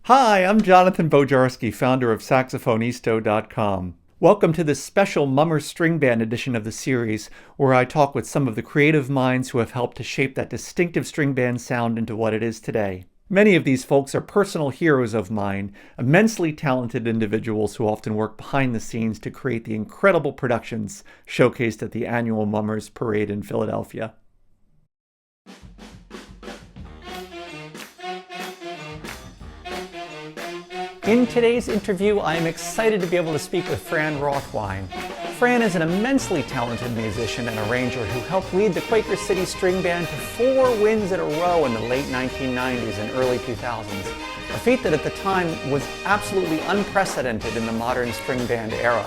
Hi, I'm Jonathan Bojarski, founder of saxophonisto.com. Welcome to this special Mummer String Band edition of the series, where I talk with some of the creative minds who have helped to shape that distinctive string band sound into what it is today. Many of these folks are personal heroes of mine, immensely talented individuals who often work behind the scenes to create the incredible productions showcased at the annual Mummers Parade in Philadelphia. In today's interview, I am excited to be able to speak with Fran Rothwein. Fran is an immensely talented musician and arranger who helped lead the Quaker City String Band to 4 wins in a row in the late 1990s and early 2000s, a feat that at the time was absolutely unprecedented in the modern string band era.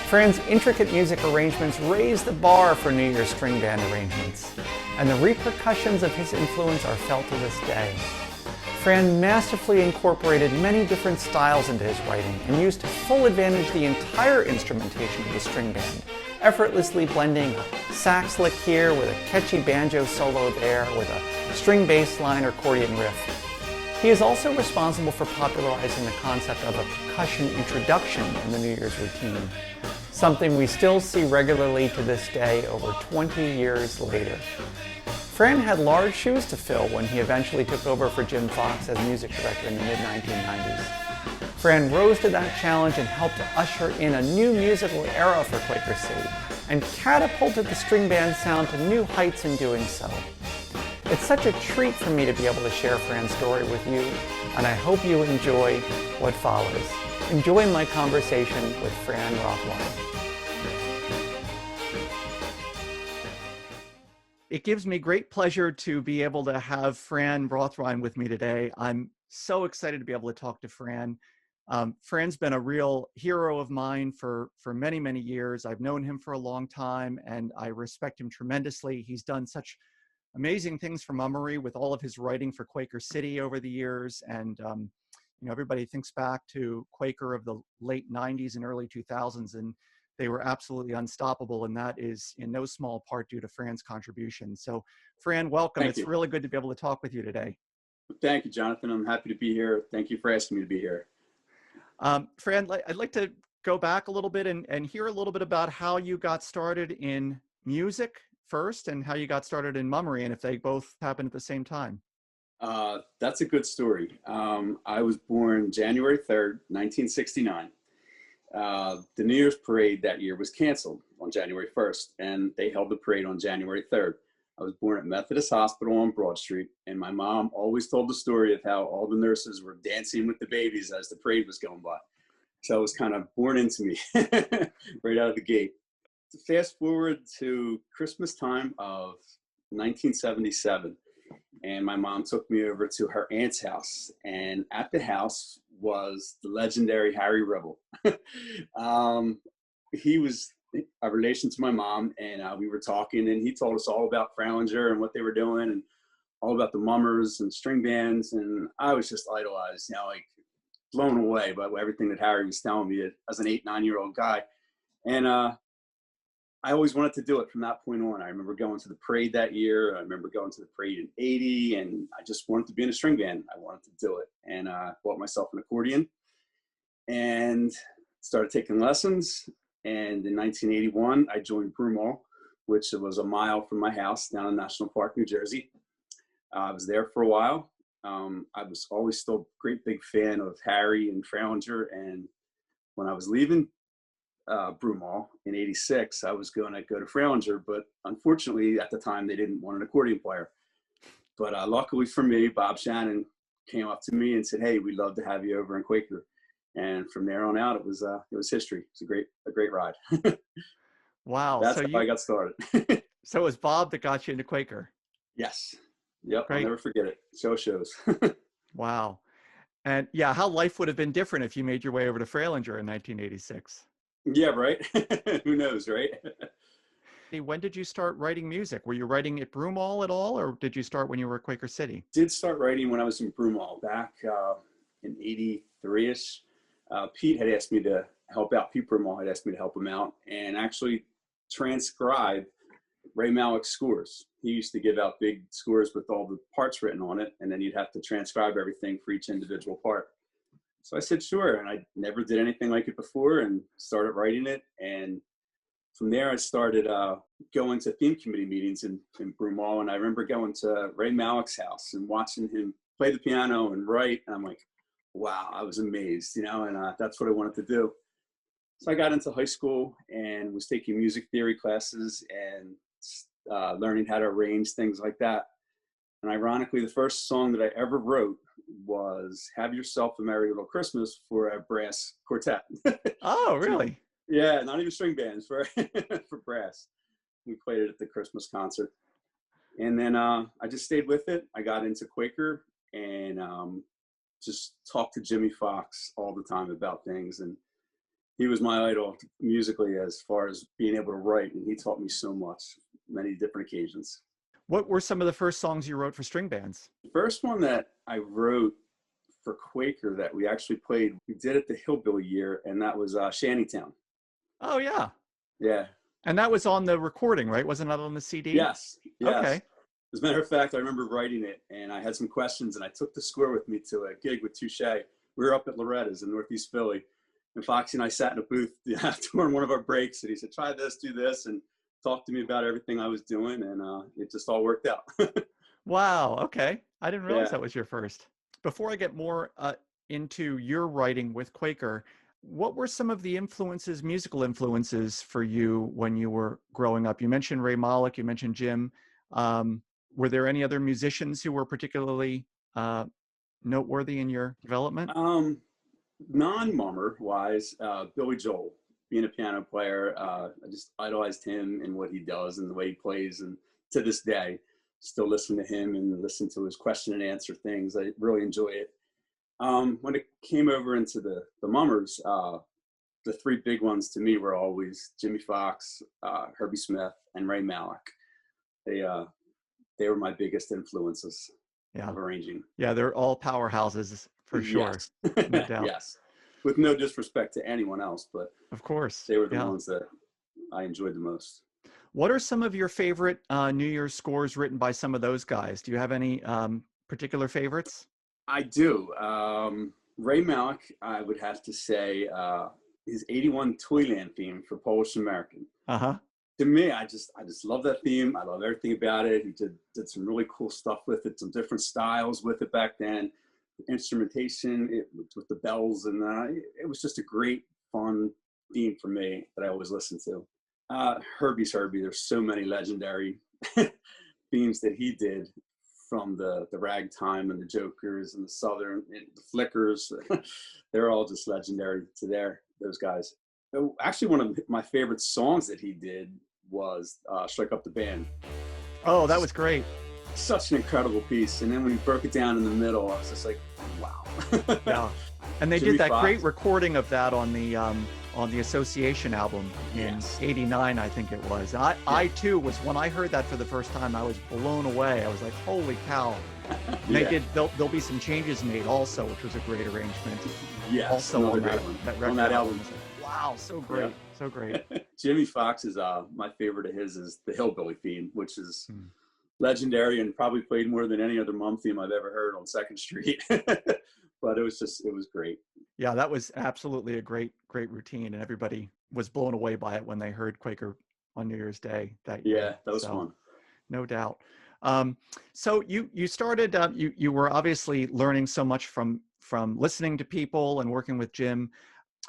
Fran's intricate music arrangements raised the bar for New Year's string band arrangements, and the repercussions of his influence are felt to this day. Fran masterfully incorporated many different styles into his writing and used to full advantage the entire instrumentation of the string band, effortlessly blending a sax lick here with a catchy banjo solo there with a string bass line or accordion riff. He is also responsible for popularizing the concept of a percussion introduction in the New Year's routine, something we still see regularly to this day over 20 years later. Fran had large shoes to fill when he eventually took over for Jim Fox as music director in the mid-1990s. Fran rose to that challenge and helped to usher in a new musical era for Quaker City and catapulted the string band sound to new heights in doing so. It's such a treat for me to be able to share Fran's story with you, and I hope you enjoy what follows. Enjoy my conversation with Fran Rothwein. It gives me great pleasure to be able to have Fran Rothwein with me today. I'm so excited to be able to talk to Fran. Fran's been a real hero of mine for many, many years. I've known him for a long time, and I respect him tremendously. He's done such amazing things for Mummery with all of his writing for Quaker City over the years. And everybody thinks back to Quaker of the late 90s and early 2000s, and they were absolutely unstoppable, and that is in no small part due to Fran's contribution. So, Fran, welcome. Thank you. It's really good to be able to talk with you today. Thank you, Jonathan. I'm happy to be here. Thank you for asking me to be here. Fran, I'd like to go back a little bit and hear a little bit about how you got started in music first and how you got started in Mummery, and if they both happened at the same time. That's a good story. I was born January 3rd, 1969. The New Year's parade that year was canceled on January 1st, and they held the parade on January 3rd. I was born at Methodist Hospital on Broad Street, and my mom always told the story of how all the nurses were dancing with the babies as the parade was going by. So it was kind of born into me right out of the gate. Fast forward to Christmas time of 1977, and my mom took me over to her aunt's house, and at the house was the legendary Harry Rebel. He was a relation to my mom, and we were talking, and he told us all about Fralinger and what they were doing, and all about the Mummers and string bands, and I was just idolized, like blown away by everything that Harry was telling me as an 8-9-year-old guy. And I always wanted to do it from that point on. I remember going to the parade that year. I remember going to the parade in '80, and I just wanted to be in a string band. I wanted to do it. And bought myself an accordion and started taking lessons. And in 1981, I joined Broomall, which was a mile from my house down in National Park, New Jersey. I was there for a while. I was always still a great big fan of Harry and Fralinger. And when I was leaving Broomall in '86, I was going to go to Fralinger, but unfortunately at the time they didn't want an accordion player. But luckily for me, Bob Shannon came up to me and said, "Hey, we'd love to have you over in Quaker." And from there on out, it was history. It's a great ride. Wow. That's how I got started. So it was Bob that got you into Quaker? Yes. Yep. Great. I'll never forget it. Shows. Wow. And yeah, how life would have been different if you made your way over to Fralinger in 1986. Yeah, right. Who knows, right? When did you start writing music? Were you writing at Broomall at all, or did you start when you were at Quaker City? Did start writing when I was in Broomall back in 83-ish. Pete had asked me to help out. Pete Broomall had asked me to help him out and actually transcribe Ray Malick's scores. He used to give out big scores with all the parts written on it, and then you'd have to transcribe everything for each individual part. So I said, sure. And I never did anything like it before and started writing it. And from there, I started going to theme committee meetings in Broomall. And I remember going to Ray Malick's house and watching him play the piano and write. And I'm like, wow, I was amazed, you know, and that's what I wanted to do. So I got into high school and was taking music theory classes and learning how to arrange things like that. And ironically, the first song that I ever wrote was Have Yourself a Merry Little Christmas for a brass quartet. Oh, really? Yeah, not even string bands, for for brass. We played it at the Christmas concert. And then I just stayed with it. I got into Quaker and just talked to Jimmy Fox all the time about things. And he was my idol musically as far as being able to write. And he taught me so much, many different occasions. What were some of the first songs you wrote for string bands? The first one that I wrote for Quaker that we actually played, we did it the Hillbilly year, and that was Shantytown. Oh, yeah. Yeah. And that was on the recording, right? Wasn't that on the CD? Yes. Yes. Okay. As a matter of fact, I remember writing it, and I had some questions, and I took the score with me to a gig with Touche. We were up at Loretta's in Northeast Philly, and Foxy and I sat in a booth during one of our breaks, and he said, try this, do this, and talked to me about everything I was doing, and it just all worked out. Wow. Okay. I didn't realize Yeah. that was your first. Before I get more into your writing with Quaker, what were some of the influences, musical influences for you when you were growing up? You mentioned Ray Malick, you mentioned Jim. Were there any other musicians who were particularly noteworthy in your development? Non-mummer wise, Billy Joel, being a piano player, I just idolized him and what he does and the way he plays. And to this day, still listen to him and listen to his question and answer things. I really enjoy it. When it came over into the mummers, the three big ones to me were always Jimmy Fox, Herbie Smith, and Ray Malick. They were my biggest influences of arranging. Yeah, they're all powerhouses for sure. Yes. No doubt. Yes. With no disrespect to anyone else, but of course, they were the ones that I enjoyed the most. What are some of your favorite New Year's scores written by some of those guys? Do you have any particular favorites? I do. Ray Malick, I would have to say, his 81 Toyland theme for Polish American. To me, I just love that theme. I love everything about it. He did some really cool stuff with it, some different styles with it back then. The instrumentation with the bells, and it was just a great, fun theme for me that I always listen to. Herbie's Herbie. There's so many legendary themes that he did, from the ragtime and the jokers and the southern and the flickers. They're all just legendary to those guys. Actually, one of my favorite songs that he did was Strike Up the Band. Oh, that was great. Such an incredible piece. And then when he broke it down in the middle, I was just like, wow. Yeah. And they Jimmy did that Fox. great recording of that on the Association album in '89, I think it was. And I too was, when I heard that for the first time, I was blown away. I was like, holy cow. And there'll be some changes made also, which was a great arrangement. Yes. Also on that album. Wow, so great. Yeah. So great. Jimmy Fox is my favorite of his is the Hillbilly theme, which is legendary and probably played more than any other mum theme I've ever heard on 2nd Street. But it was great. Yeah, that was absolutely a great routine, and everybody was blown away by it when they heard Quaker on New Year's Day that year. Yeah, that was fun. No doubt. So you started, you were obviously learning so much from listening to people and working with Jim.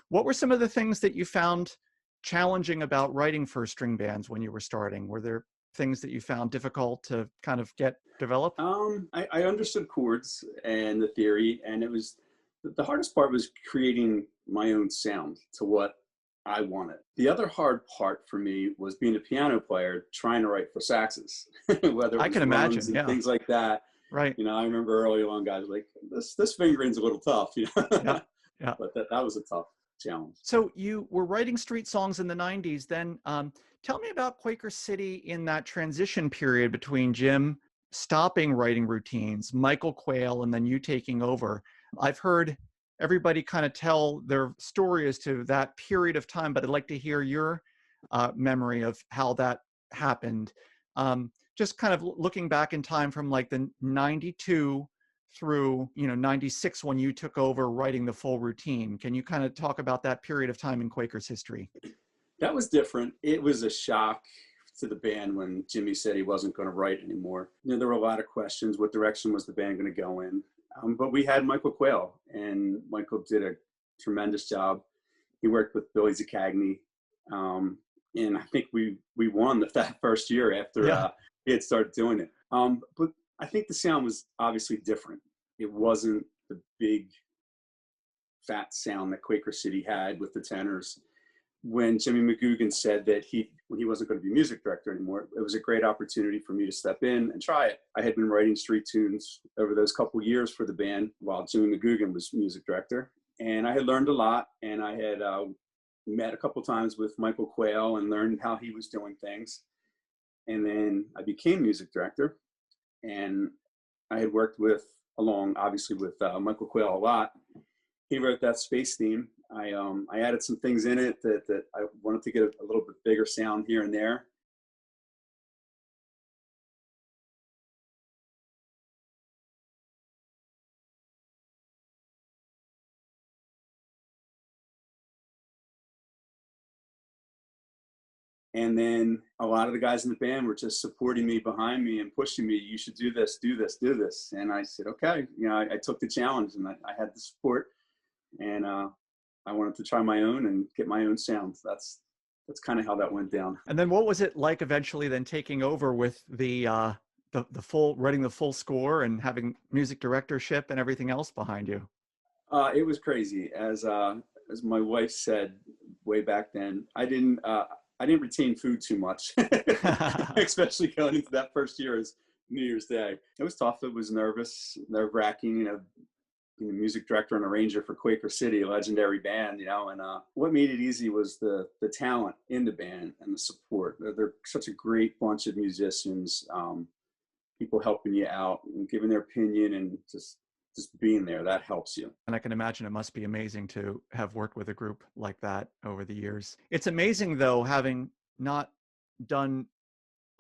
What were some of the things that you found challenging about writing for string bands when you were starting? Were there things that you found difficult to kind of get developed? I understood chords and the theory, and it was the hardest part was creating my own sound to what I wanted. The other hard part for me was being a piano player, trying to write for saxes, whether it was I can imagine, and things like that. Right. You know, I remember early on, guys were like, this fingering's a little tough, you know. But that was a tough challenge. So you were writing street songs in the '90s. Then Tell me about Quaker City in that transition period between Jim stopping writing routines, Michael Quayle, and then you taking over. I've heard everybody kind of tell their story as to that period of time, but I'd like to hear your memory of how that happened. Just kind of looking back in time from like the 92 through 96 when you took over writing the full routine. Can you kind of talk about that period of time in Quaker's history? That was different. It was a shock to the band when Jimmy said he wasn't going to write anymore. There were a lot of questions. What direction was the band going to go in? But we had Michael Quayle, and Michael did a tremendous job. He worked with Billy Zacagney, and I think we won that first year after he had started doing it. But I think the sound was obviously different. It wasn't the big, fat sound that Quaker City had with the tenors. When Jimmy McGugan said that when he wasn't going to be music director anymore, it was a great opportunity for me to step in and try it. I had been writing street tunes over those couple years for the band while Jimmy McGugan was music director. And I had learned a lot, and I had met a couple times with Michael Quayle and learned how he was doing things. And then I became music director, and I had worked obviously with Michael Quayle a lot. He wrote that space theme. I added some things in it that I wanted to get a little bit bigger sound here and there. And then a lot of the guys in the band were just supporting me, behind me, and pushing me. You should do this, do this, do this. And I said, okay. I took the challenge, and I had the support, and I wanted to try my own and get my own sounds. That's kind of how that went down. And then what was it like eventually then taking over with the full, writing the full score and having music directorship and everything else behind you? It was crazy. As my wife said way back then, I didn't retain food too much, especially going into that first year as New Year's Day. It was tough. It was nerve-wracking, being a music director and arranger for Quaker City, a legendary band, and what made it easy was the talent in the band and the support. They're such a great bunch of musicians, people helping you out and giving their opinion and just being there. That helps you. And I can imagine it must be amazing to have worked with a group like that over the years. It's amazing though, having not done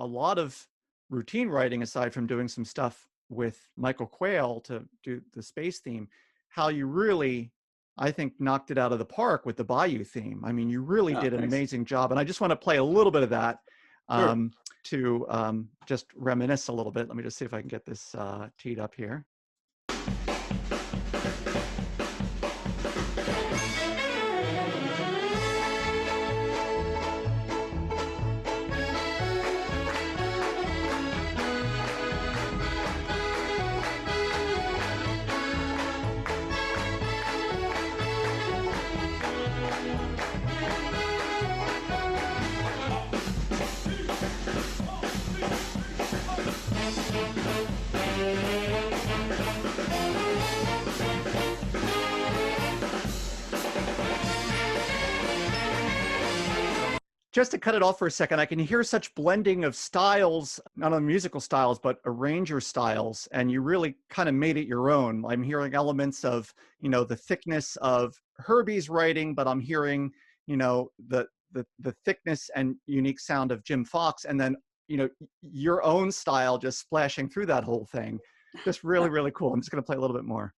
a lot of routine writing aside from doing some stuff with Michael Quayle to do the space theme, how you really, I think, knocked it out of the park with the Bayou theme. I mean, you really did an amazing job. And I just want to play a little bit of that to just reminisce a little bit. Let me just see if I can get this teed up here. Just to cut it off for a second, I can hear such blending of styles, not only musical styles, but arranger styles, and you really kind of made it your own. I'm hearing elements of, the thickness of Herbie's writing, but I'm hearing, the thickness and unique sound of Jim Fox, and then, your own style just splashing through that whole thing. Just really, really cool. I'm just going to play a little bit more.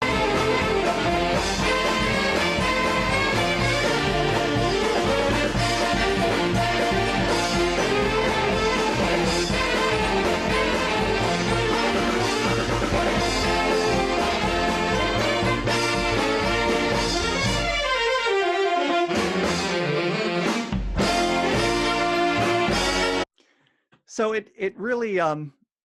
So it really,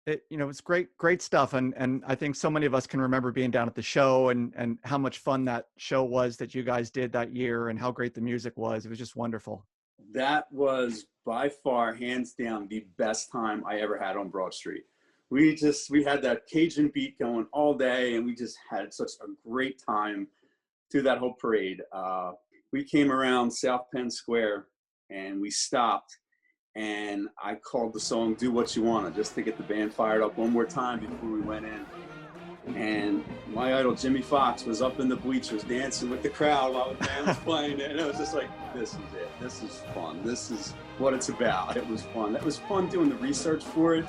it's great stuff. And I think so many of us can remember being down at the show and how much fun that show was that you guys did that year and how great the music was. It was just wonderful. That was by far, hands down, the best time I ever had on Broad Street. We had that Cajun beat going all day, and we just had such a great time through that whole parade. We came around South Penn Square and we stopped. and I called the song "Do What You Wanna" just to get the band fired up one more time before we went in. And my idol Jimmy Fox was up in the bleachers dancing with the crowd while the band was playing it. And it was just like, this is it. This is fun. This is what it's about. It was fun. It was fun doing the research for it.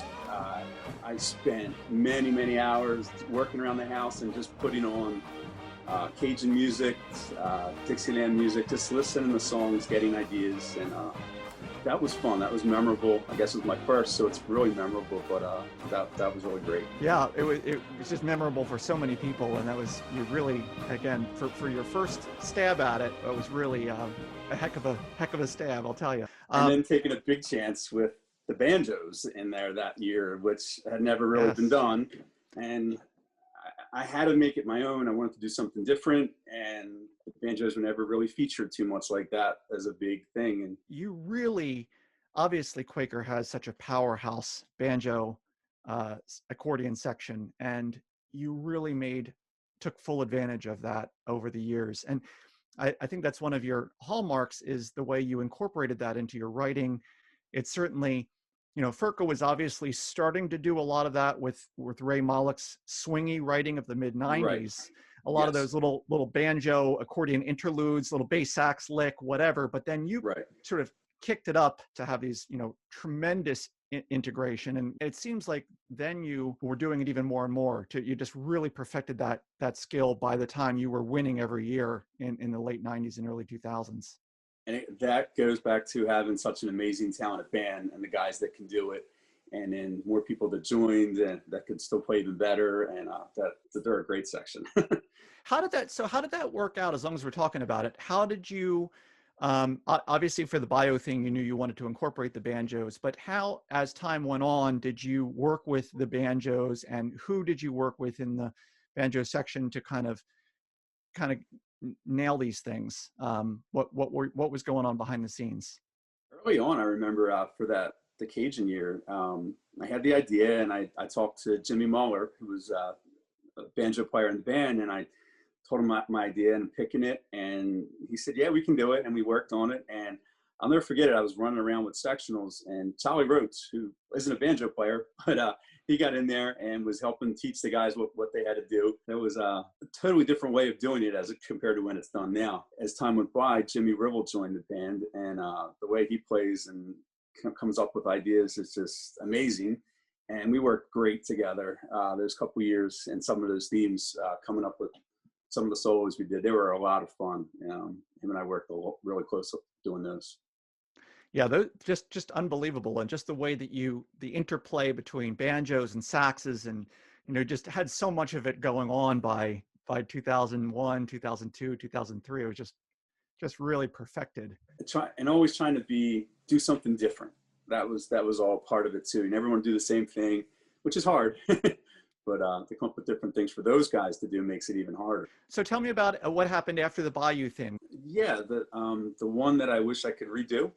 I spent many, many hours working around the house and just putting on Cajun music, Dixieland music, just listening to songs, getting ideas. And that was fun. That was memorable. I guess it was my first, so it's really memorable, but that was really great. Yeah, it was just memorable for so many people, and that was, you really, again, for your first stab at it, it was really a heck of a stab, I'll tell you. And then taking a big chance with the banjos in there that year, which had never really been done. And I had to make it my own. I wanted to do something different, and the banjos were never really featured too much like that as a big thing. And you really, obviously Quaker has such a powerhouse banjo accordion section, and you really took full advantage of that over the years. And I think that's one of your hallmarks, is the way you incorporated that into your writing. It's certainly, Furco was obviously starting to do a lot of that with Ray Malek's swingy writing of the mid 90s. Right. A lot of those little banjo accordion interludes, little bass sax lick, whatever. But then you sort of kicked it up to have these, tremendous integration. And it seems like then you were doing it even more and more. You just really perfected that skill by the time you were winning every year in the late 90s and early 2000s. And that goes back to having such an amazing, talented band and the guys that can do it. And then more people that joined and that could still play even better. And that they're a great section. How did that work out? As long as we're talking about it, how did you, obviously for the bio thing, you knew you wanted to incorporate the banjos, but how, as time went on, did you work with the banjos, and who did you work with in the banjo section to kind of nail these things? What was going on behind the scenes? Early on, I remember for the Cajun year, I had the idea, and I talked to Jimmy Muller, who was a banjo player in the band, and I told him my idea and picking it, and he said, yeah, we can do it. And we worked on it, and I'll never forget it. I was running around with sectionals, and Charlie Rhodes, who isn't a banjo player, but he got in there and was helping teach the guys what they had to do. It was a totally different way of doing it as compared to when it's done now. As time went by, Jimmy Ribble joined the band, and the way he plays and comes up with ideas is just amazing. And we worked great together. There's a couple years, and some of those themes coming up with some of the solos we did, they were a lot of fun. Him and I worked really close doing those. Yeah, those just unbelievable. And just the way that the interplay between banjos and saxes, and, just had so much of it going on by 2001, 2002, 2003. It was just really perfected. And always trying to do something different. That was all part of it too. You never want to do the same thing, which is hard. But to come up with different things for those guys to do makes it even harder. So tell me about what happened after the Bayou thing. Yeah, the one that I wish I could redo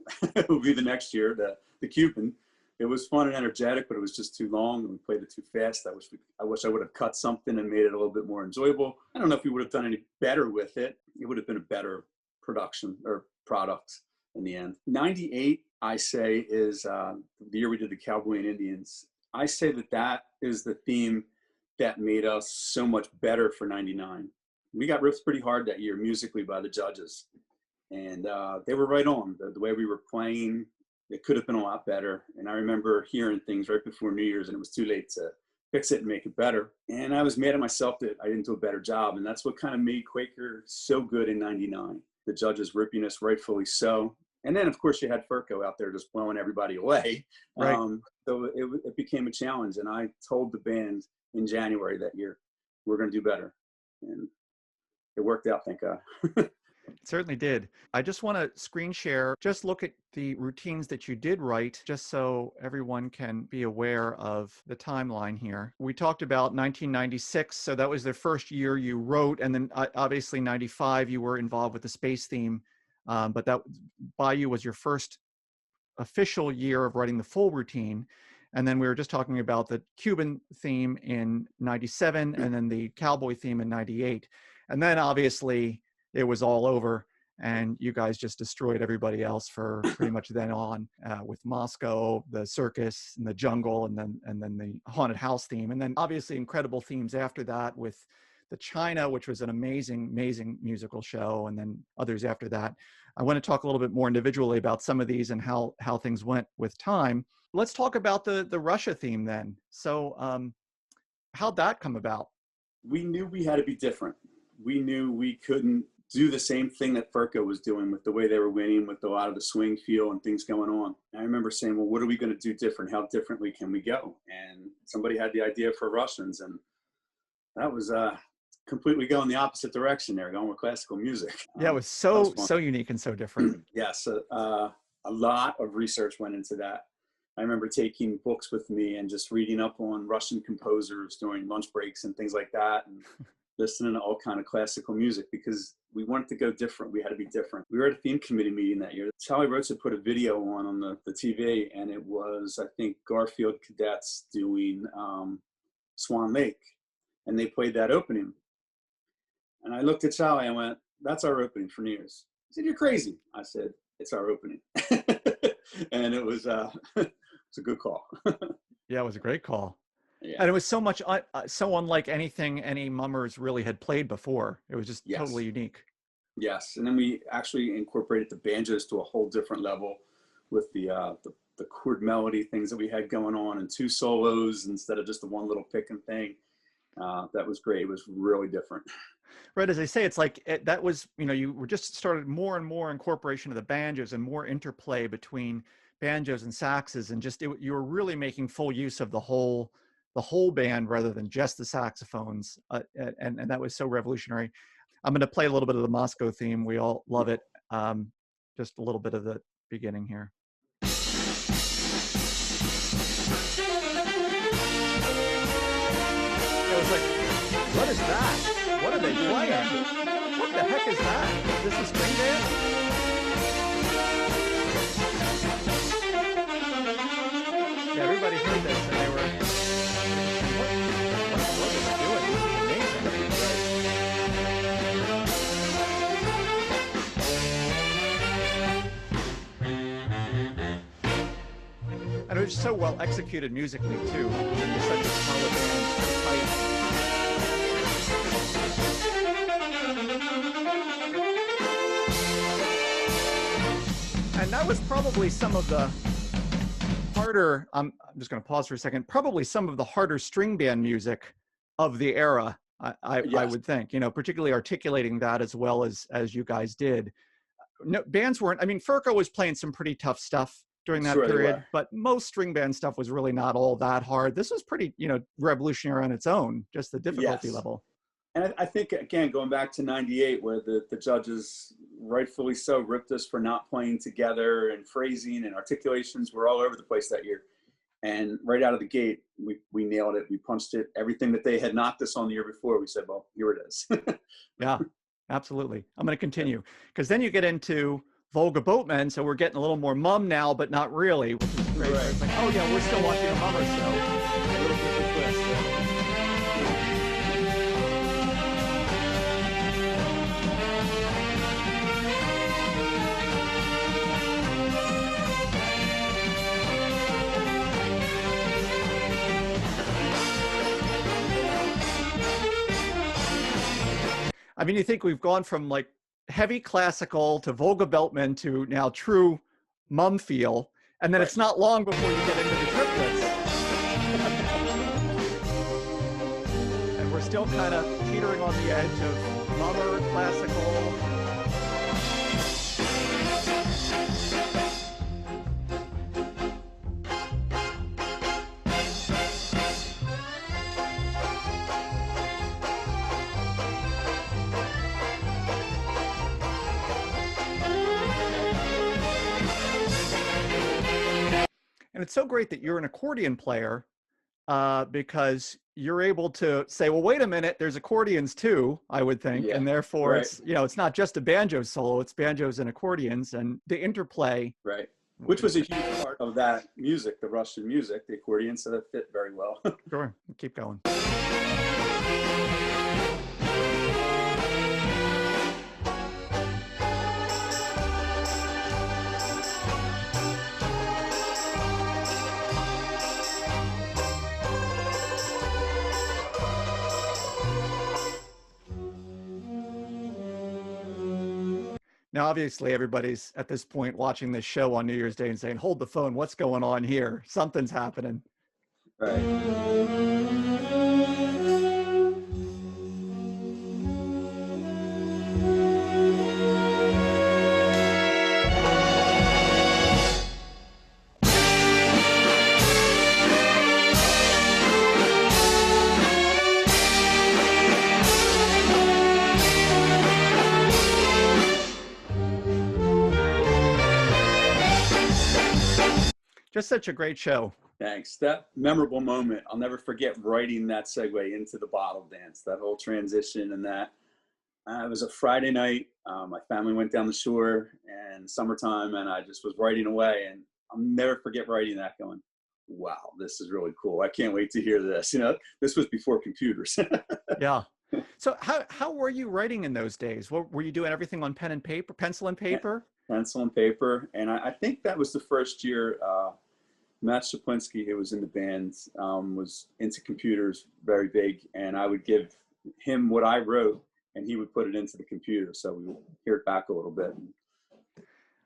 will be the next year, the Cuban. It was fun and energetic, but it was just too long, and we played it too fast. I wish I would have cut something and made it a little bit more enjoyable. I don't know if we would have done any better with it. It would have been a better production or product in the end. 98, I say, is the year we did the Cowboy and Indians. I say that is the theme that made us so much better for 99. We got ripped pretty hard that year musically by the judges, and they were right on. The way we were playing, it could have been a lot better. And I remember hearing things right before New Year's, and it was too late to fix it and make it better. And I was mad at myself that I didn't do a better job. And that's what kind of made Quaker so good in 99. The judges ripping us, rightfully so. And then, of course, you had Furco out there just blowing everybody away. Right. So it became a challenge. And I told the band in January that year, we're going to do better. And it worked out, thank God. It certainly did. I just want to screen share, just look at the routines that you did write, just so everyone can be aware of the timeline here. We talked about 1996, so that was the first year you wrote, and then obviously 95, you were involved with the space theme, but that Bayou was your first official year of writing the full routine. And then we were just talking about the Cuban theme in 97, and then the Cowboy theme in 98. And then obviously it was all over, and you guys just destroyed everybody else for pretty much then on, with Moscow, the circus, and the jungle, and then the haunted house theme, and then obviously incredible themes after that with the China, which was an amazing musical show, and then others after that. I want to talk a little bit more individually about some of these and how things went with time. Let's talk about the Russia theme then. So how'd that come about? We knew we had to be different. We knew we couldn't do the same thing that Furka was doing with the way they were winning, with a lot of the swing feel and things going on. And I remember saying, well, what are we going to do different? How differently can we go? And somebody had the idea for Russians, and that was completely going the opposite direction there, going with classical music. Yeah, it was so unique and so different. Yes, a lot of research went into that. I remember taking books with me and just reading up on Russian composers during lunch breaks and things like that, and listening to all kind of classical music, because we wanted to go different. We had to be different. We were at a theme committee meeting that year. Charlie Rhodes had put a video on the TV, and it was, I think, Garfield Cadets doing Swan Lake, and they played that opening. And I looked at Charlie and went, that's our opening for New Year's. He said, you're crazy. I said, it's our opening. And it was it's a good call. Yeah, it was a great call. Yeah. And it was so much, so unlike anything any mummers really had played before. It was just totally unique. Yes, and then we actually incorporated the banjos to a whole different level with the chord melody things that we had going on, and 2 solos instead of just the one little picking thing. That was great. It was really different. Right, as I say, it's like that was, you were just started more and more incorporation of the banjos and more interplay between banjos and saxes, and just you were really making full use of the whole band rather than just the saxophones, and that was so revolutionary. I'm going to play a little bit of the Moscow theme. We all love it. Just a little bit of the beginning here. It was like, what is that? What are they playing? What the heck is that? Is this a string band? Yeah, everybody heard this and they were, what are they doing? This is amazing. And it was so well executed musically too. It was such a solid band, so tight. And that was probably some of the harder, I'm just going to pause for a second, probably some of the harder string band music of the era, I would think, particularly articulating that as well as you guys did. No, bands weren't, Furka was playing some pretty tough stuff during that period, but most string band stuff was really not all that hard. This was pretty, revolutionary on its own, just the difficulty level. And I think, again, going back to 98, where the judges, rightfully so, ripped us for not playing together, and phrasing and articulations were all over the place that year. And right out of the gate, we nailed it. We punched it. Everything that they had knocked us on the year before, we said, well, here it is. Yeah, absolutely. I'm going to continue, because then you get into Volga Boatmen, so we're getting a little more mum now, but not really, which is great. Right. It's like, oh yeah, we're still watching a mummer show. A little different twist. You think we've gone from like heavy classical to Volga Beltman to now true mum feel, and then it's not long before you get into the triplets. And we're still kind of teetering on the edge of mummer, classical. And it's so great that you're an accordion player, because you're able to say, well, wait a minute, there's accordions too, I would think. And therefore it's, it's not just a banjo solo, it's banjos and accordions and the interplay. Right. Which was a huge part of that music, the Russian music, the accordion, so that fit very well. Sure, keep going. Now, obviously, everybody's at this point watching this show on New Year's Day and saying, hold the phone, what's going on here? Something's happening. Right. Just such a great show. Thanks. That memorable moment, I'll never forget writing that segue into the bottle dance, that whole transition and that. It was a Friday night. My family went down the shore and summertime, and I just was writing away. And I'll never forget writing that going, wow, this is really cool. I can't wait to hear this. You know, this was before computers. Yeah. So how were you writing in those days? What, were you doing everything on pen and paper, pencil and paper? Pencil and paper. And I think that was the first year Matt Shaplinsky, who was in the band, was into computers very big. And I would give him what I wrote, and he would put it into the computer. So we would hear it back a little bit.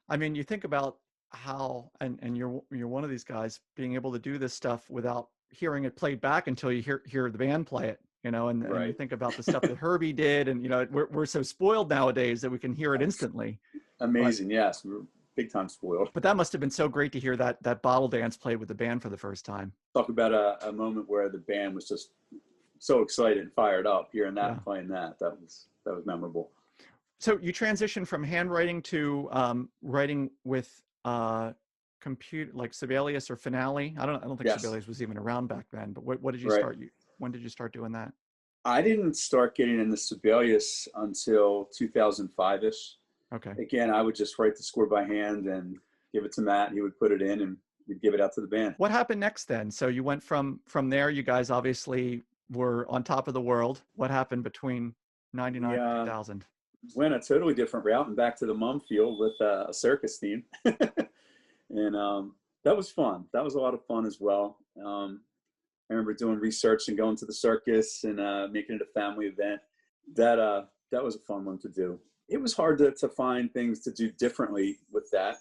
I mean, you think about how, and you're one of these guys being able to do this stuff without hearing it played back until you hear the band play it, you know, and you think about the stuff that Herbie did, and, you know, we're so spoiled nowadays that we can hear it instantly. Amazing. Yes. We're big time spoiled. But that must've been so great to hear that bottle dance played with the band for the first time. Talk about a moment where the band was just so excited and fired up, hearing that and playing that. That was memorable. So you transitioned from handwriting to writing with computer, like Sibelius or Finale. I don't think Sibelius was even around back then. But what did you start? When did you start doing that? I didn't start getting into Sibelius until 2005-ish. Okay. Again, I would just write the score by hand and give it to Matt. He would put it in, and we'd give it out to the band. What happened next then? So you went from there. You guys obviously were on top of the world. What happened between 99 and 2000? Went a totally different route and back to the mum field with a circus theme. And that was fun. That was a lot of fun as well. I remember doing research and going to the circus and making it a family event. That was a fun one to do. It was hard to find things to do differently with that.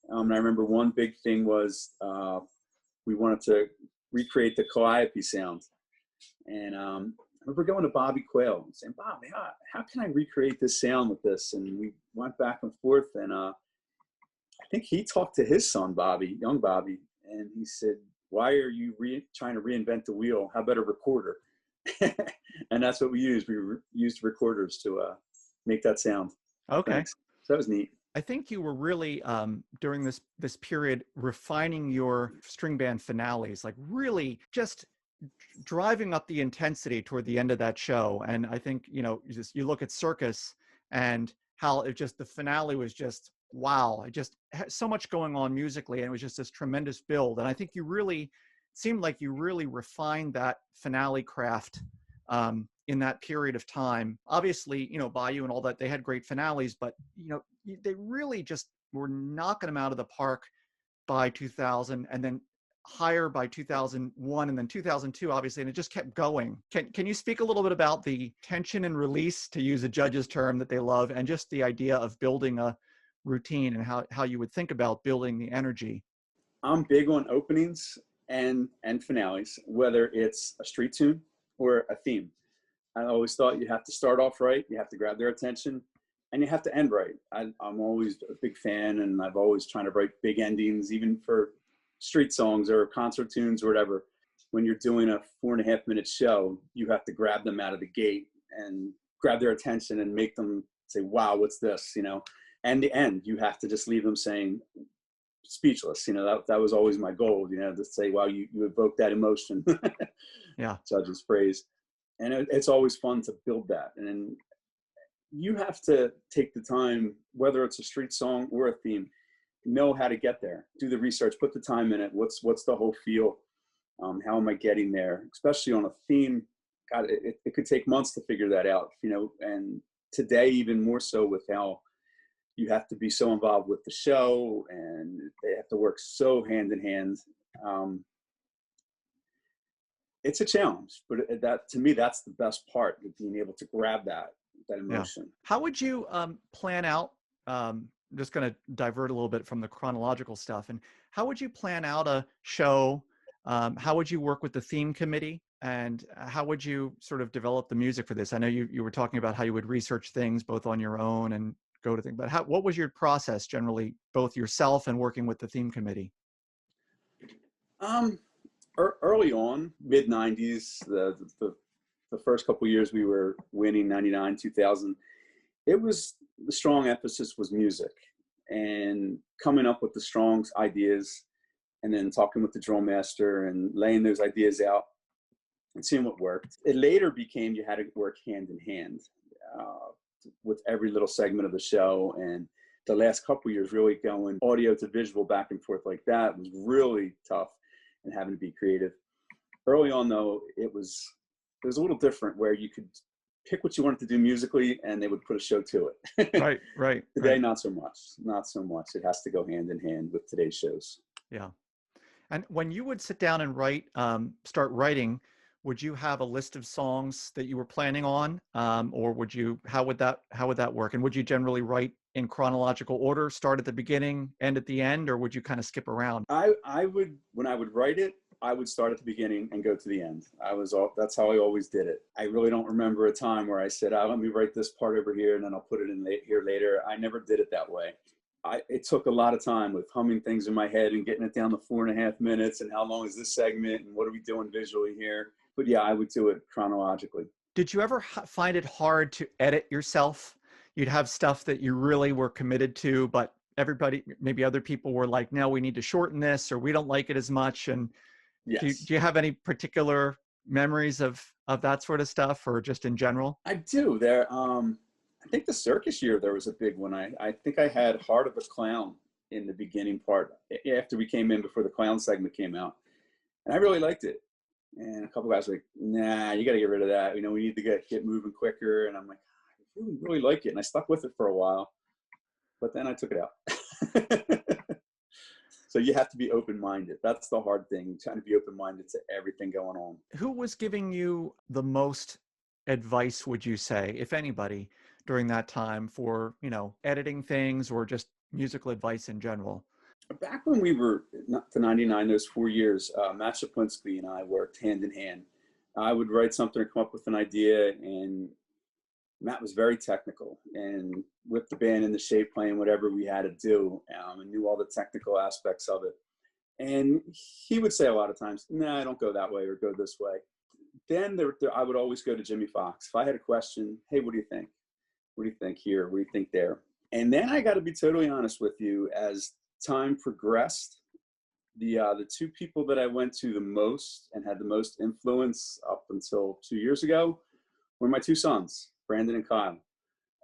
And I remember one big thing was we wanted to recreate the calliope sound. And I remember going to Bobby Quayle and saying, Bob, how can I recreate this sound with this? And we went back and forth. And I think he talked to his son, Bobby, young Bobby, and he said, why are you trying to reinvent the wheel? How about a recorder? And that's what we used. We used recorders to make that sound. Okay. Thanks. So that was neat. I think you were really, during this period, refining your string band finales, like really just driving up the intensity toward the end of that show. And I think, you know, you look at Circus and how the finale was just, wow, it just had so much going on musically, and it was just this tremendous build. And I think seemed like you really refined that finale craft in that period of time. Obviously, you know, Bayou and all that, they had great finales, but, you know, they really just were knocking them out of the park by 2000, and then higher by 2001, and then 2002, obviously, and it just kept going. Can you speak a little bit about the tension and release, to use a judge's term that they love, and just the idea of building a routine and how you would think about building the energy? I'm big on openings and finales, whether it's a street tune or a theme. I always thought you have to start off right, you have to grab their attention, and you have to end right. I'm always a big fan, and I've always tried to write big endings, even for street songs or concert tunes or whatever. When you're doing a 4.5-minute show, you have to grab them out of the gate and grab their attention and make them say, wow, what's this, you know? And the end, you have to just leave them saying, speechless. You know, that was always my goal, you know, to say, wow, you evoke that emotion. Yeah. Judge's phrase. And it's always fun to build that. And you have to take the time, whether it's a street song or a theme, know how to get there, do the research, put the time in it. What's the whole feel? How am I getting there? Especially on a theme, God, it could take months to figure that out, you know, and today even more so with how you have to be so involved with the show and they have to work so hand in hand. It's a challenge, but that, to me, that's the best part, of being able to grab that emotion. Yeah. How would you plan out I'm just going to divert a little bit from the chronological stuff. And how would you plan out a show? How would you work with the theme committee? And how would you sort of develop the music for this? I know you were talking about how you would research things both on your own and go to things, but what was your process generally, both yourself and working with the theme committee? Um, Early on, mid '90s, the first couple of years we were winning, '99, 2000. It was the strong emphasis was music and coming up with the strong ideas, and then talking with the drum master and laying those ideas out and seeing what worked. It later became you had to work hand in hand with every little segment of the show. And the last couple of years, really going audio to visual back and forth like that was really tough and having to be creative. Early on, though, it was a little different where you could pick what you wanted to do musically and they would put a show to it. Right. Today, Right. not so much. It has to go hand in hand with today's shows. Yeah. And when you would sit down and start writing, would you have a list of songs that you were planning on, or how would that work? And would you generally write in chronological order, start at the beginning, end at the end, or would you kind of skip around? I would, when I would write it, I would start at the beginning and go to the end. That's how I always did it. I really don't remember a time where I said, let me write this part over here and then I'll put it in here later. I never did it that way. It took a lot of time with humming things in my head and getting it down to 4.5 minutes and how long is this segment and what are we doing visually here. But yeah, I would do it chronologically. Did you ever find it hard to edit yourself? You'd have stuff that you really were committed to, but maybe other people were like, no, we need to shorten this, or we don't like it as much. And yes. do you have any particular memories of that sort of stuff, or just in general? I do. I think the circus year, there was a big one. I think I had Heart of a Clown in the beginning part after we came in before the clown segment came out. And I really liked it. And a couple guys were like, nah, you got to get rid of that. We need to get moving quicker. And I'm like, I really like it. And I stuck with it for a while, but then I took it out. So you have to be open-minded. That's the hard thing, trying to be open-minded to everything going on. Who was giving you the most advice, would you say, if anybody, during that time for, editing things or just musical advice in general? Back when we were not to '99, those 4 years, Matt Shaplinsky and I worked hand in hand. I would write something or come up with an idea, and Matt was very technical and with the band in the shape, playing whatever we had to do, and knew all the technical aspects of it. And he would say a lot of times, nah, don't go that way or go this way. Then I would always go to Jimmy Fox. If I had a question, hey, what do you think? What do you think here? What do you think there? And then I got to be totally honest with you, as time progressed, the two people that I went to the most and had the most influence up until 2 years ago were my two sons, Brandon and Kyle.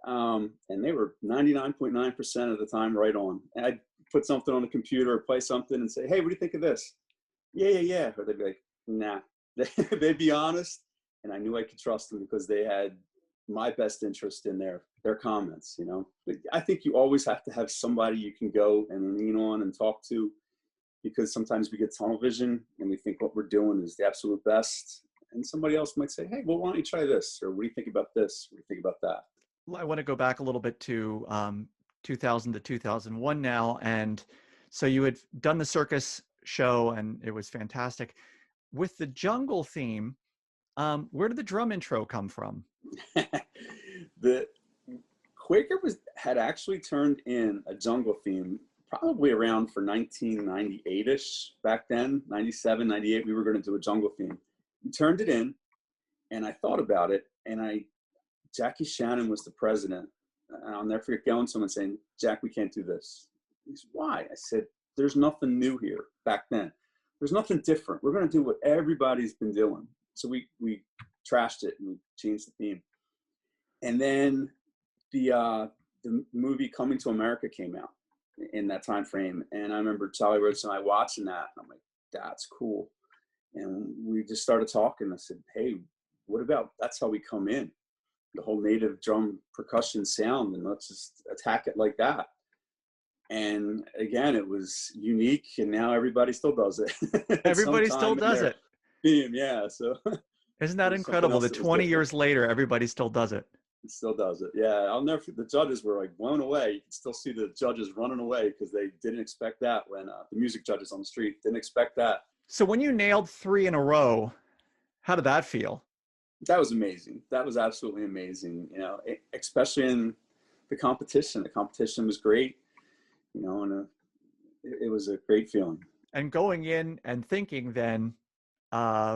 And they were 99.9% of the time right on. And I'd put something on the computer or play something and say, hey, what do you think of this? Yeah. Or they'd be like, nah. They'd be honest. And I knew I could trust them because they had my best interest in their comments, But I think you always have to have somebody you can go and lean on and talk to, because sometimes we get tunnel vision and we think what we're doing is the absolute best. And somebody else might say, hey, well, why don't you try this? Or what do you think about this? What do you think about that? I want to go back a little bit to 2000 to 2001 now. And so you had done the circus show and it was fantastic. With the jungle theme, where did the drum intro come from? The Quaker had actually turned in a jungle theme probably around for 1998-ish. Back then, 97, 98, we were going to do a jungle theme. We turned it in, and I thought about it, and Jackie Shannon was the president. And I'll never forget going to him and saying, Jack, we can't do this. He said, why? I said, there's nothing new here back then. There's nothing different. We're going to do what everybody's been doing. So we trashed it and we changed the theme. And then the movie Coming to America came out in that time frame. And I remember Charlie Rhodes and I watching that. And I'm like, that's cool. And we just started talking. I said, hey, what about, that's how we come in. The whole native drum percussion sound, and let's just attack it like that. And again, it was unique, and now everybody still does it. Everybody still does it. Theme, yeah. So isn't that incredible that 20 years later, everybody still does it? It still does it. Yeah, I'll never. The judges were like blown away. You can still see the judges running away because they didn't expect that. When the music judges on the street didn't expect that. So when you nailed 3 in a row, how did that feel? That was amazing. That was absolutely amazing. You know, especially in the competition. The competition was great. You know, and it was a great feeling. And going in and thinking then,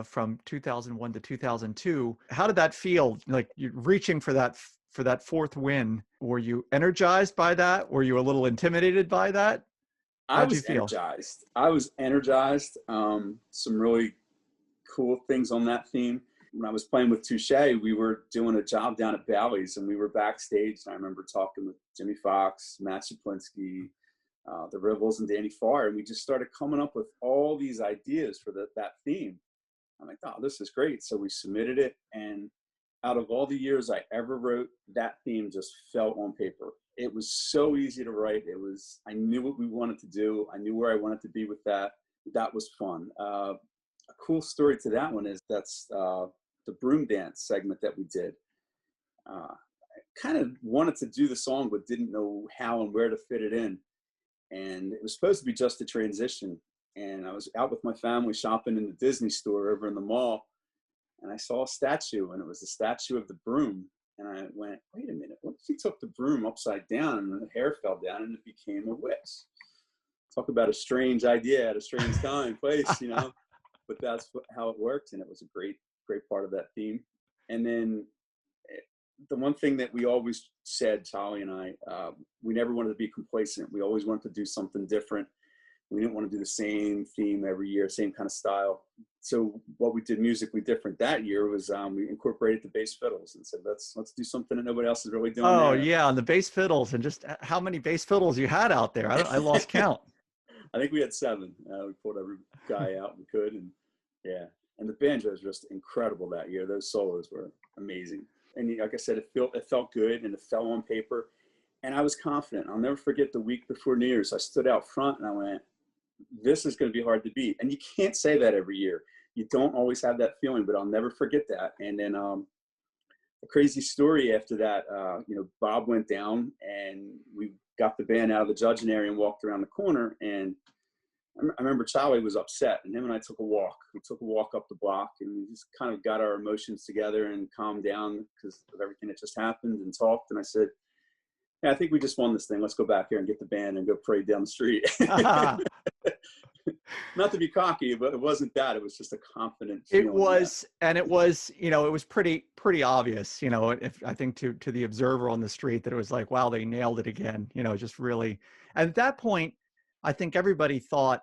from 2001 to 2002, how did that feel? Like you reaching for that 4th win. Were you energized by that? Were you a little intimidated by that? I How'd you was feel? energized. I was energized. Some really cool things on that theme. When I was playing with Touche, we were doing a job down at Bally's, and we were backstage. And I remember talking with Jimmy Fox, Matt Chaplinsky, the Ribbles, and Danny Farr, and we just started coming up with all these ideas for that theme. I'm like, oh, this is great. So we submitted it, and out of all the years I ever wrote, that theme just fell on paper. It was so easy to write. I knew what we wanted to do. I knew where I wanted to be with that. That was fun. A cool story to that one is that's the broom dance segment that we did. I kind of wanted to do the song, but didn't know how and where to fit it in. And it was supposed to be just a transition. And I was out with my family shopping in the Disney store over in the mall, and I saw a statue, and it was a statue of the broom. And I went, wait a minute, what if he took the broom upside down and the hair fell down and it became a witch? Talk about a strange idea at a strange time, place, you know, but that's how it worked. And it was a great part of that theme. And then the one thing that we always said, Charlie and I, we never wanted to be complacent. We always wanted to do something different. We didn't want to do the same theme every year, same kind of style. So what we did musically different that year was we incorporated the bass fiddles and said, let's do something that nobody else is really doing. Oh there. yeah, on the bass fiddles, and just how many bass fiddles you had out there. I lost count. I think we had 7. We pulled every guy out we could, and yeah. And the banjo was just incredible that year. Those solos were amazing. And like I said, it felt good, and it fell on paper. And I was confident. I'll never forget the week before New Year's. I stood out front and I went, this is going to be hard to beat. And you can't say that every year. You don't always have that feeling, but I'll never forget that. And then a crazy story after that, Bob went down, and we got the band out of the judging area and walked around the corner. And I remember Charlie was upset, and him and I took a walk. We took a walk up the block, and we just kind of got our emotions together and calmed down because of everything that just happened, and talked. And I said, yeah, I think we just won this thing. Let's go back here and get the band and go parade down the street. Not to be cocky, but it wasn't that. It was just a confident feeling. It was, and it was, it was pretty obvious, if I think to the observer on the street, that it was like, wow, they nailed it again, just really. And at that point, I think everybody thought,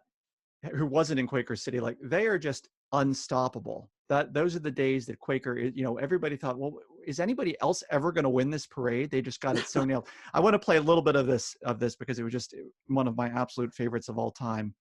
who wasn't in Quaker City, like, they are just unstoppable. Those are the days that Quaker, everybody thought, well, is anybody else ever going to win this parade? They just got it so nailed. I want to play a little bit of this because it was just one of my absolute favorites of all time.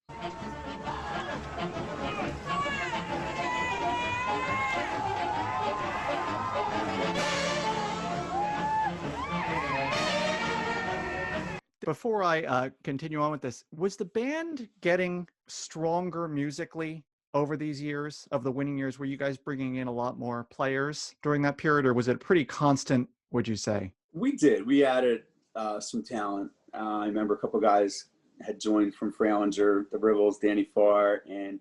Before I continue on with this, was the band getting stronger musically over these years of the winning years? Were you guys bringing in a lot more players during that period, or was it pretty constant, would you say? We did. We added some talent. I remember a couple guys had joined from Fralinger, the Ribbles, Danny Farr, and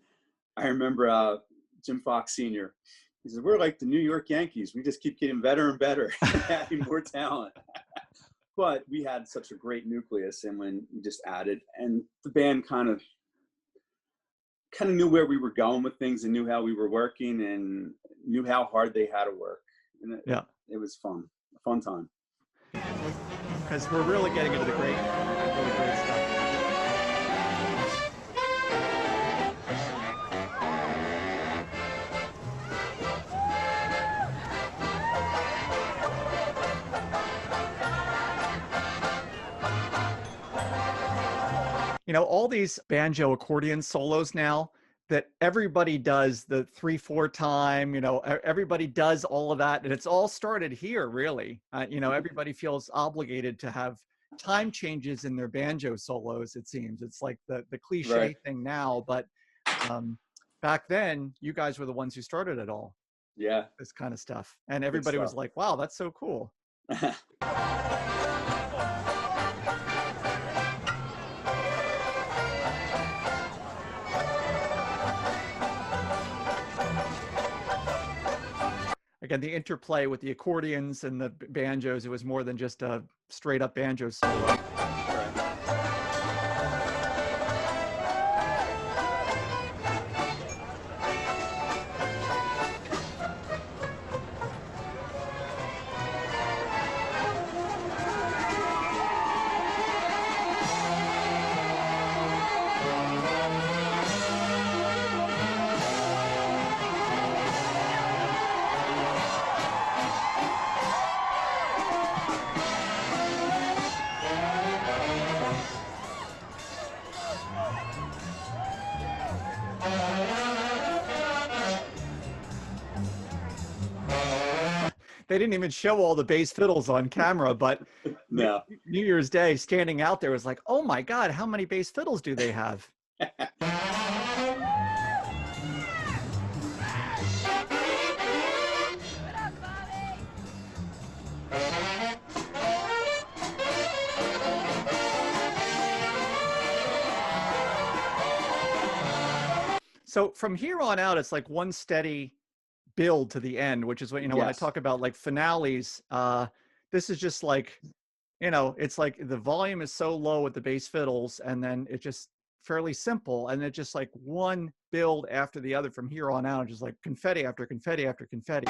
I remember Jim Fox Sr. He said, we're like the New York Yankees. We just keep getting better and better, adding more talent. But we had such a great nucleus, and when we just added, and the band kind of knew where we were going with things, and knew how we were working, and knew how hard they had to work. And it was fun, a fun time. Because we're really getting into the really great stuff. All these banjo accordion solos now that everybody does, the 3/4 time, everybody does all of that. And it's all started here, really. Everybody feels obligated to have time changes in their banjo solos, it seems. It's like the cliche thing now. But back then, you guys were the ones who started it all. Yeah. This kind of stuff. And everybody was like, wow, that's so cool. Again, the interplay with the accordions and the banjos, it was more than just a straight up banjo solo. Right. They didn't even show all the bass fiddles on camera, but No. New Year's Day standing out there was like, oh my God, how many bass fiddles do they have? So from here on out, it's like one steady build to the end, which is what, when I Yes. talk about like finales, this is just like, it's like the volume is so low with the bass fiddles, and then it's just fairly simple. And it's just like one build after the other from here on out, just like confetti after confetti after confetti.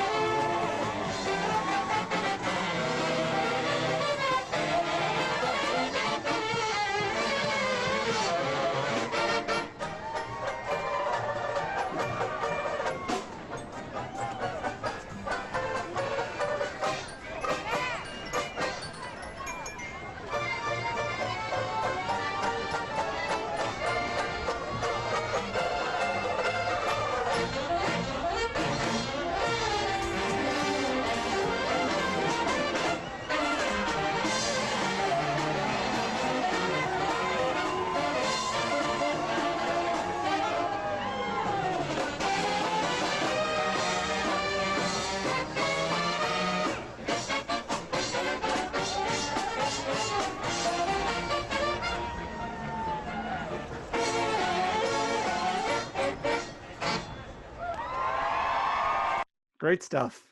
Great stuff.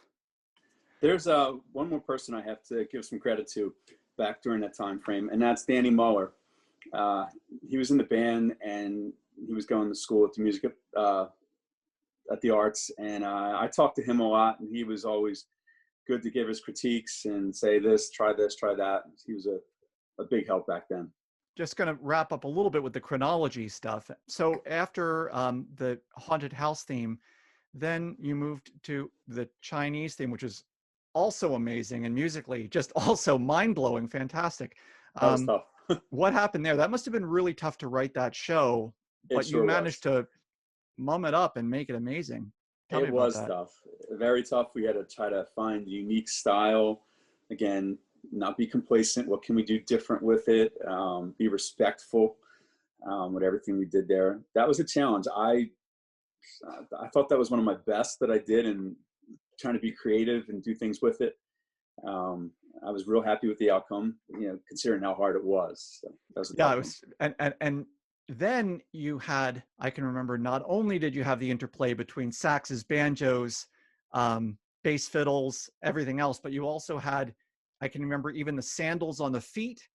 There's one more person I have to give some credit to back during that time frame, and that's Danny Muller. He was in the band, and he was going to school at the music at the arts, and I talked to him a lot, and he was always good to give us critiques and say this, try that. He was a big help back then. Just going to wrap up a little bit with the chronology stuff. So after the haunted house theme, then you moved to the Chinese theme, which is also amazing and musically just also mind-blowing, fantastic. That was tough. What happened there? That must have been really tough to write that show, but you managed to mum it up and make it amazing. Tell me about that. It was tough, very tough. We had to try to find a unique style. Again, not be complacent. What can we do different with it? Be respectful with everything we did there. That was a challenge. I thought that was one of my best that I did, and trying to be creative and do things with it. I was real happy with the outcome, considering how hard it was. So that was it was, and then you had, I can remember, not only did you have the interplay between saxes, banjos, bass fiddles, everything else, but you also had, I can remember, even the sandals on the feet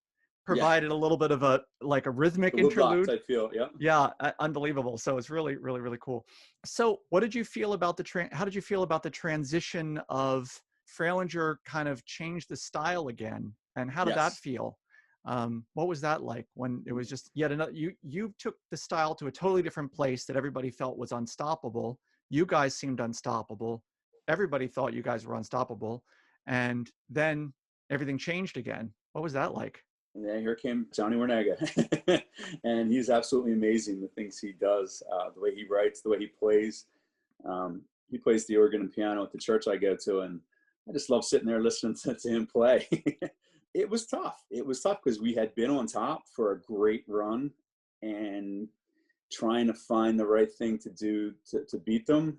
provided a little bit of a rhythmic interlude. I feel, yeah, unbelievable. So it's really, really, really cool. So what did you feel about how did you feel about the transition of Fralinger kind of changed the style again? And how did that feel? What was that like when it was just yet another, you took the style to a totally different place that everybody felt was unstoppable. You guys seemed unstoppable. Everybody thought you guys were unstoppable. And then everything changed again. What was that like? And then here came Johnny Warnega. And he's absolutely amazing, the things he does, the way he writes, the way he plays. He plays the organ and piano at the church I go to, and I just love sitting there listening to him play. It was tough. It was tough because we had been on top for a great run, and trying to find the right thing to do to beat them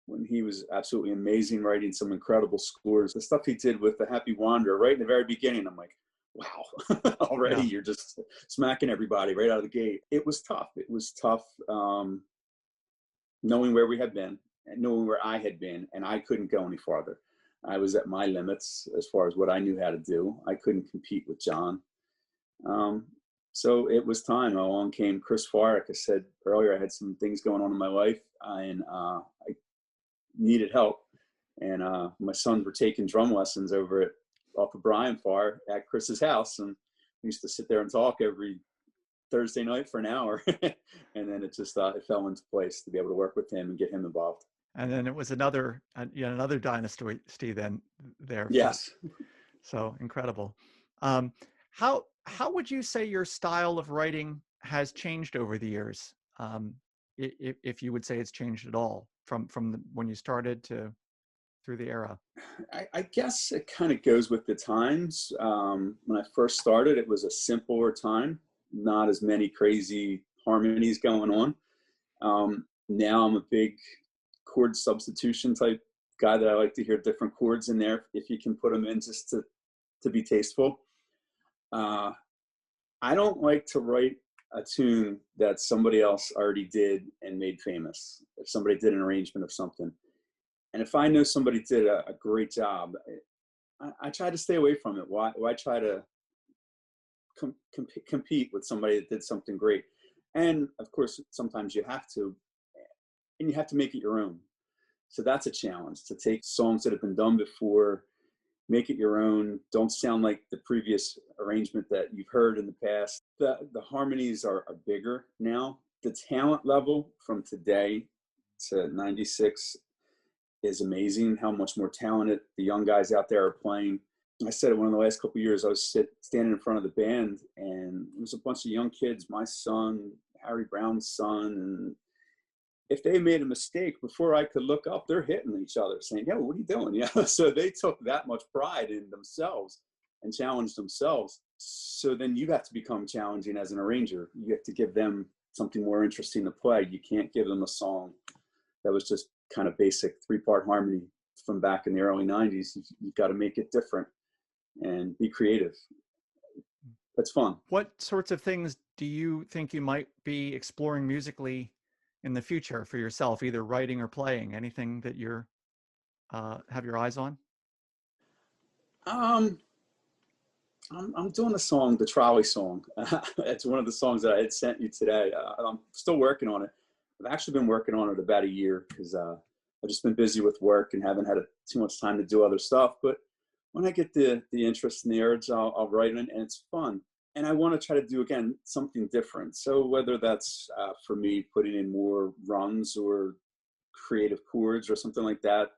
when he was absolutely amazing, writing some incredible scores. The stuff he did with The Happy Wanderer right in the very beginning, I'm like, wow, already Yeah. you're just smacking everybody right out of the gate. It was tough. It was tough knowing where we had been and knowing where I had been, and I couldn't go any farther. I was at my limits as far as what I knew how to do. I couldn't compete with John. So it was time. Along came Chris Farr. Like I said earlier, I had some things going on in my life, and I needed help. And my sons were taking drum lessons over at off of Brian Farr at Chris's house, and we used to sit there and talk every Thursday night for an hour. And then it just it fell into place to be able to work with him and get him involved. And then it was another dynasty then there. Yes. So incredible. How would you say your style of writing has changed over the years? If you would say it's changed at all from when you started to through the era? I guess it kind of goes with the times. When I first started, it was a simpler time, not as many crazy harmonies going on. Now I'm a big chord substitution type guy that I like to hear different chords in there if you can put them in just to be tasteful. I don't like to write a tune that somebody else already did and made famous. If somebody did an arrangement of something, and if I know somebody did a great job, I try to stay away from it. Why try to compete with somebody that did something great? And of course, sometimes you have to, and you have to make it your own. So that's a challenge, to take songs that have been done before, make it your own. Don't sound like the previous arrangement that you've heard in the past. The harmonies are bigger now. The talent level from today to 96 is amazing, how much more talented the young guys out there are playing. I said it one of the last couple of years, I was standing in front of the band, and it was a bunch of young kids, my son, Harry Brown's son, and if they made a mistake, before I could look up, they're hitting each other saying, yo, what are you doing? Yeah. So they took that much pride in themselves and challenged themselves. So then you have to become challenging as an arranger. You have to give them something more interesting to play. You can't give them a song that was just kind of basic 3-part harmony from back in the early 90s. You've got to make it different and be creative. That's fun. What sorts of things do you think you might be exploring musically in the future for yourself, either writing or playing? Anything that you're have your eyes on? I'm doing a song, the trolley song. It's one of the songs that I had sent you today. I'm still working on it. I've actually been working on it about a year because I've just been busy with work and haven't had too much time to do other stuff. But when I get the interest and the urge, I'll write it, and it's fun. And I want to try to do, again, something different. So whether that's for me putting in more runs or creative chords or something like that,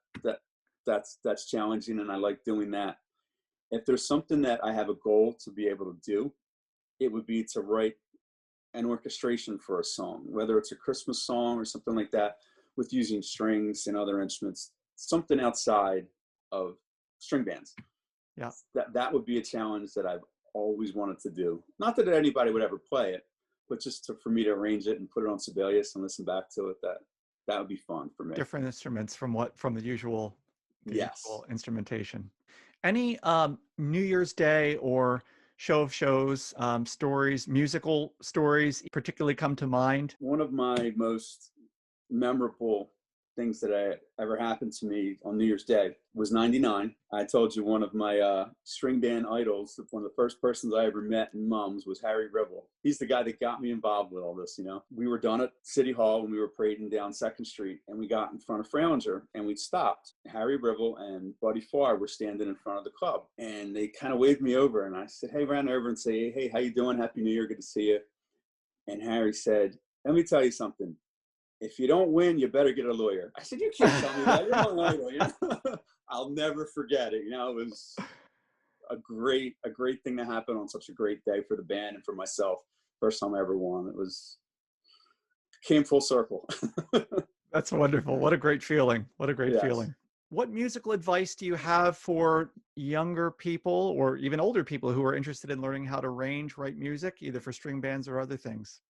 that's challenging, and I like doing that. If there's something that I have a goal to be able to do, it would be to write an orchestration for a song, whether it's a Christmas song or something like that, with using strings and other instruments, something outside of string bands. Yeah. That would be a challenge that I've always wanted to do. Not that anybody would ever play it, but just for me to arrange it and put it on Sibelius and listen back to it, that would be fun for me. Different instruments from the usual Yes. usual instrumentation. Any New Year's Day or show of shows, stories, musical stories particularly come to mind? One of my most memorable things that ever happened to me on New Year's Day was 99. I told you one of my string band idols, one of the first persons I ever met in Mums, was Harry Ribble. He's the guy that got me involved with all this, you know. We were done at City Hall when we were parading down 2nd Street, and we got in front of Fralinger, and we stopped. Harry Ribble and Buddy Farr were standing in front of the club, and they kind of waved me over, and I said, hey, ran over and say, hey, how you doing? Happy New Year, good to see you. And Harry said, let me tell you something. If you don't win, you better get a lawyer. I said, you can't tell me that. You're my idol. You know? I'll never forget it. You know, it was a great thing to happen on such a great day for the band and for myself. First time I ever won. Came full circle. That's wonderful. What a great feeling. What a great Yes. feeling. What musical advice do you have for younger people or even older people who are interested in learning how to write music, either for string bands or other things?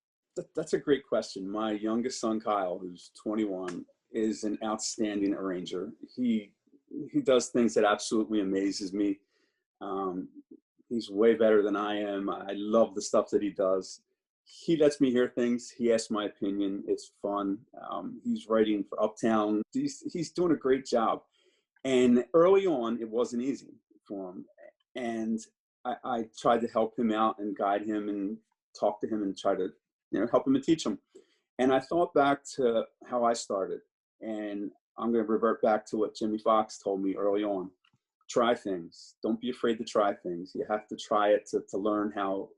That's a great question. My youngest son, Kyle, who's 21, is an outstanding arranger. He does things that absolutely amazes me. Um, he's way better than I am. I love the stuff that he does. He lets me hear things. He asks my opinion. It's fun. He's writing for Uptown. He's doing a great job. And early on, it wasn't easy for him. And I tried to help him out and guide him and talk to him and try to, help him and teach him. And I thought back to how I started. And I'm going to revert back to what Jimmy Fox told me early on. Try things. Don't be afraid to try things. You have to try it to learn how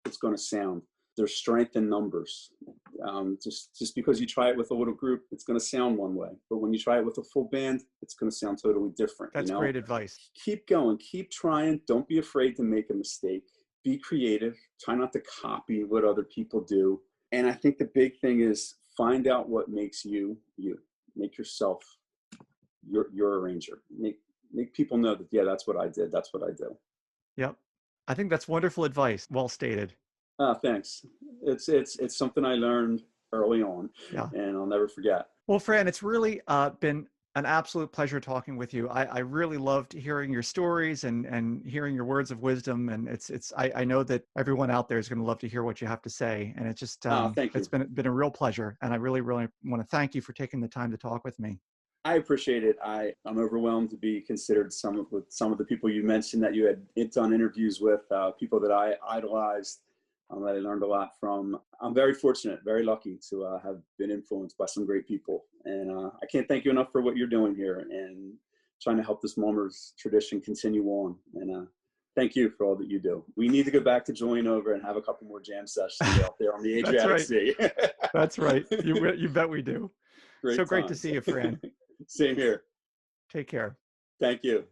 it's going to sound. There's strength in numbers. Just because you try it with a little group, it's going to sound one way. But when you try it with a full band, it's going to sound totally different. That's great advice. Keep going. Keep trying. Don't be afraid to make a mistake. Be creative. Try not to copy what other people do. And I think the big thing is find out what makes you, you. Make yourself your arranger. Make people know that, yeah, that's what I did. That's what I do. Yep. I think that's wonderful advice. Well stated. Thanks. It's something I learned early on, and I'll never forget. Well, Fran, it's really been an absolute pleasure talking with you. I really loved hearing your stories and hearing your words of wisdom. And I know that everyone out there is going to love to hear what you have to say. And it's just, thank you. It's been a real pleasure. And I really, really want to thank you for taking the time to talk with me. I appreciate it. I'm overwhelmed to be considered with some of the people you mentioned that you had done interviews with, people that I idolized, that I learned a lot from. I'm very fortunate, very lucky to have been influenced by some great people. And I can't thank you enough for what you're doing here and trying to help this mummers tradition continue on. And thank you for all that you do. We need to go back to join over and have a couple more jam sessions out there on the Adriatic Sea. That's right. You bet we do. So great to see you, Fran. Same here. Take care. Thank you.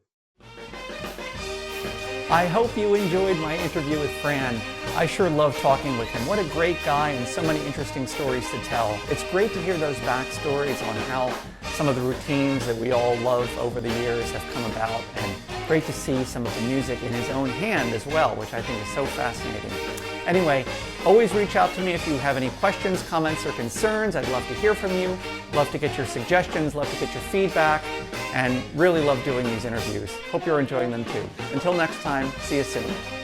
I hope you enjoyed my interview with Fran. I sure love talking with him. What a great guy and so many interesting stories to tell. It's great to hear those backstories on how some of the routines that we all love over the years have come about, and great to see some of the music in his own hand as well, which I think is so fascinating. Anyway, always reach out to me if you have any questions, comments, or concerns. I'd love to hear from you, love to get your suggestions, love to get your feedback, and really love doing these interviews. Hope you're enjoying them too. Until next time, see you soon.